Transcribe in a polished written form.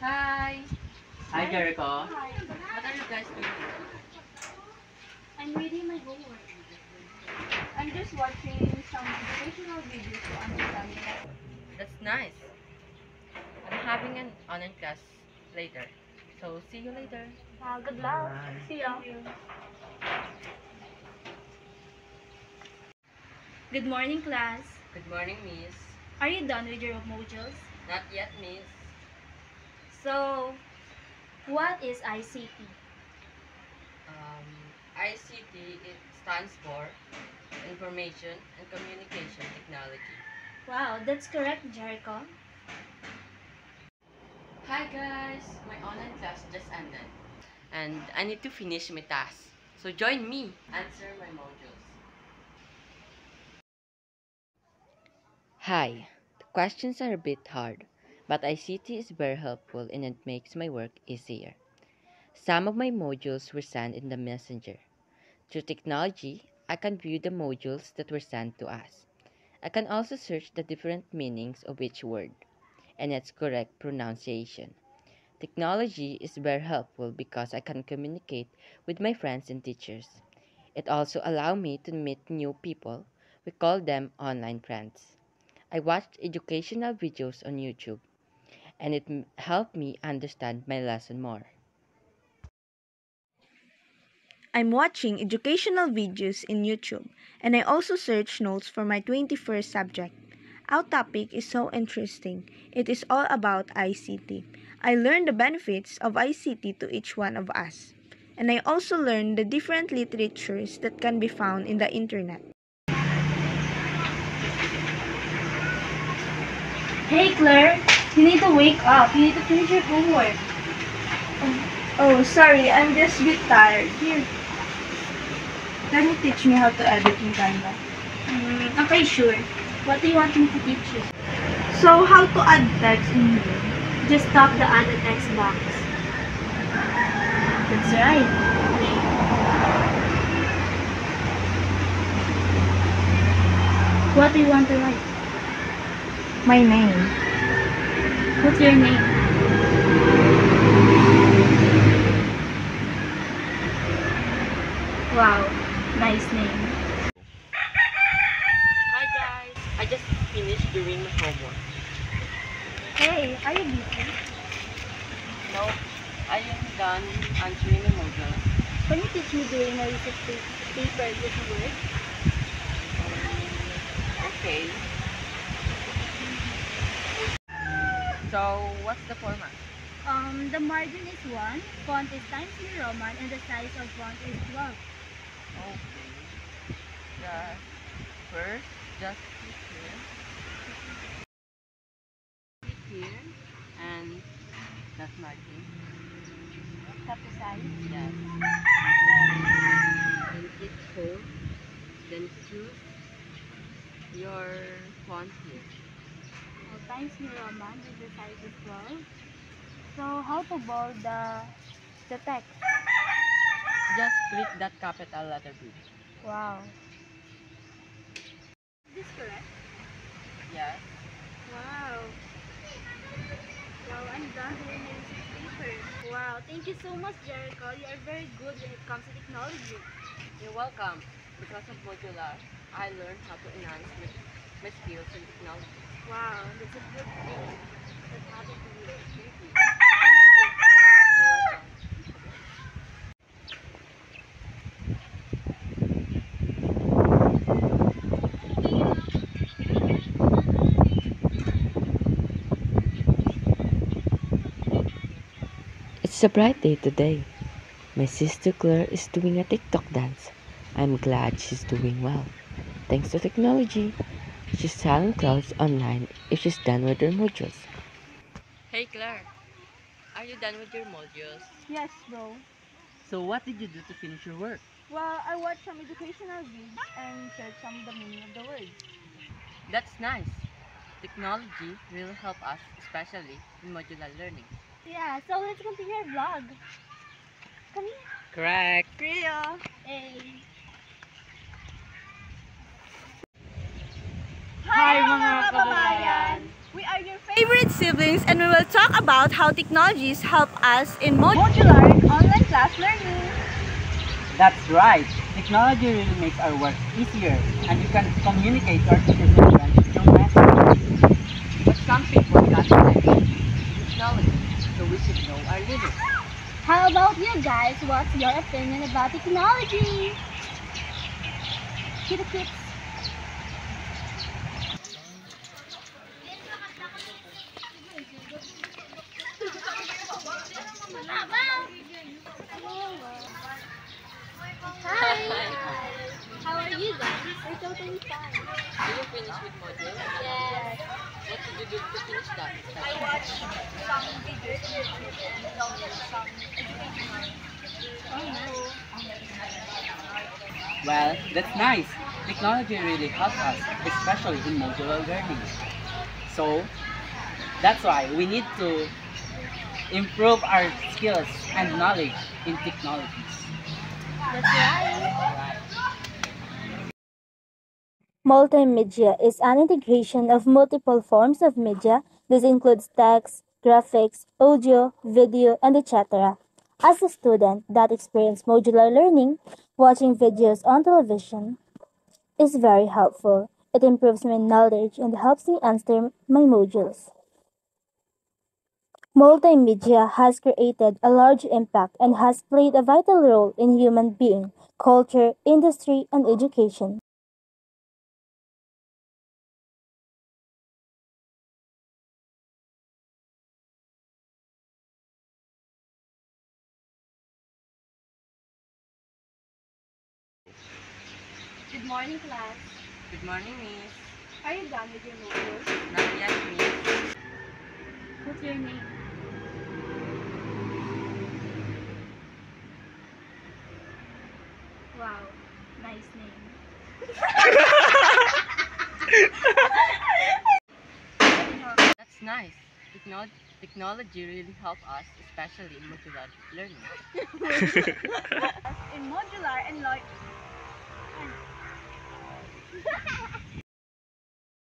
Hi. Hi, Jericho. Hi. What are you guys doing? I'm reading my homework. I'm just watching some educational videos to understand the lesson. That's nice. I'm having an online class later. So see you later. Good luck. Bye. See ya. Good morning, class. Good morning, Miss. Are you done with your modules? Not yet, Miss. So, what is ICT? ICT, it stands for Information and Communication Technology. Wow, that's correct, Jericho. Hi guys, my online class just ended. And I need to finish my task. So join me. Answer my modules. Hi, the questions are a bit hard, but ICT is very helpful and it makes my work easier. Some of my modules were sent in the messenger. Through technology, I can view the modules that were sent to us. I can also search the different meanings of each word and its correct pronunciation. Technology is very helpful because I can communicate with my friends and teachers. It also allows me to meet new people. We call them online friends. I watched educational videos on YouTube, and it helped me understand my lesson more. I'm watching educational videos in YouTube, and I also search notes for my 21st subject. Our topic is so interesting. It is all about ICT. I learned the benefits of ICT to each one of us. And I also learned the different literatures that can be found in the internet. Hey, Claire. You need to wake up. You need to finish your homework. Oh, sorry, I'm just a bit tired. Here, can you teach me how to edit in Canva? Okay, sure. What do you want me to teach you? So, how to add text in here? Just tap the add a text box. That's right. What do you want to write? My name. What's your name? Wow, nice name. Hi guys, I just finished doing my homework. Hey, are you busy? No, I am done answering my modules. Can you teach me doing a research paper with Word? Okay. So, what's the format? The margin is 1, font is Times New Roman, and the size of font is 12. Okay. Yeah. First, just click here, and that's margin. Tap the size. Yes. Then hit home. Then choose your font here. Times New Roman, and the size is 12. So, how to bold the text? Just click that capital letter B. Wow. Is this correct? Yes. Wow. Wow, I'm done doing my research paper. Wow, thank you so much, Jericho. You are very good when it comes to technology. You're welcome. Because of Modular, I learned how to enhance my skills in technology. Wow, that's a good thing that happened to you. Thank you. Thank you. You're welcome. It's a bright day today. My sister Claire is doing a TikTok dance. I'm glad she's doing well. Thanks to technology, she's selling clothes online if she's done with her modules. Hey Claire, are you done with your modules? Yes, bro. So, what did you do to finish your work? Well, I watched some educational videos and searched some of the meaning of the words. That's nice. Technology will help us, especially in modular learning. Yeah, so let's continue our vlog. Come here. Correct. Rio! Hey. Hi mga kababayan! We are your favorite silver siblings, and we will talk about how technologies help us in modular and online class learning. That's right. Technology really makes our work easier, and you can communicate or present through messages. But some people got mention technology, so we should know our limits. How about you guys? What's your opinion about technology? Kitty kids. Hi. How are you guys? We're totally fine. Did you finish with module? Yes. What did you do to finish that? I watched some videos and download some educational. Oh no. Well, that's nice. Technology really helps us, especially in modular learning. So, that's why we need to improve our skills and knowledge in technologies. That's right. Multimedia is an integration of multiple forms of media. This includes text, graphics, audio, video, and etc. As a student that experiences modular learning, watching videos on television is very helpful. It improves my knowledge and helps me answer my modules. Multimedia has created a large impact and has played a vital role in human being, culture, industry, and education. Good morning, class. Good morning, Miss. Are you done with your modules? Not yet, Miss. What's your name? Wow, nice name. That's nice. Technology really help us, especially in modular learning. In modular and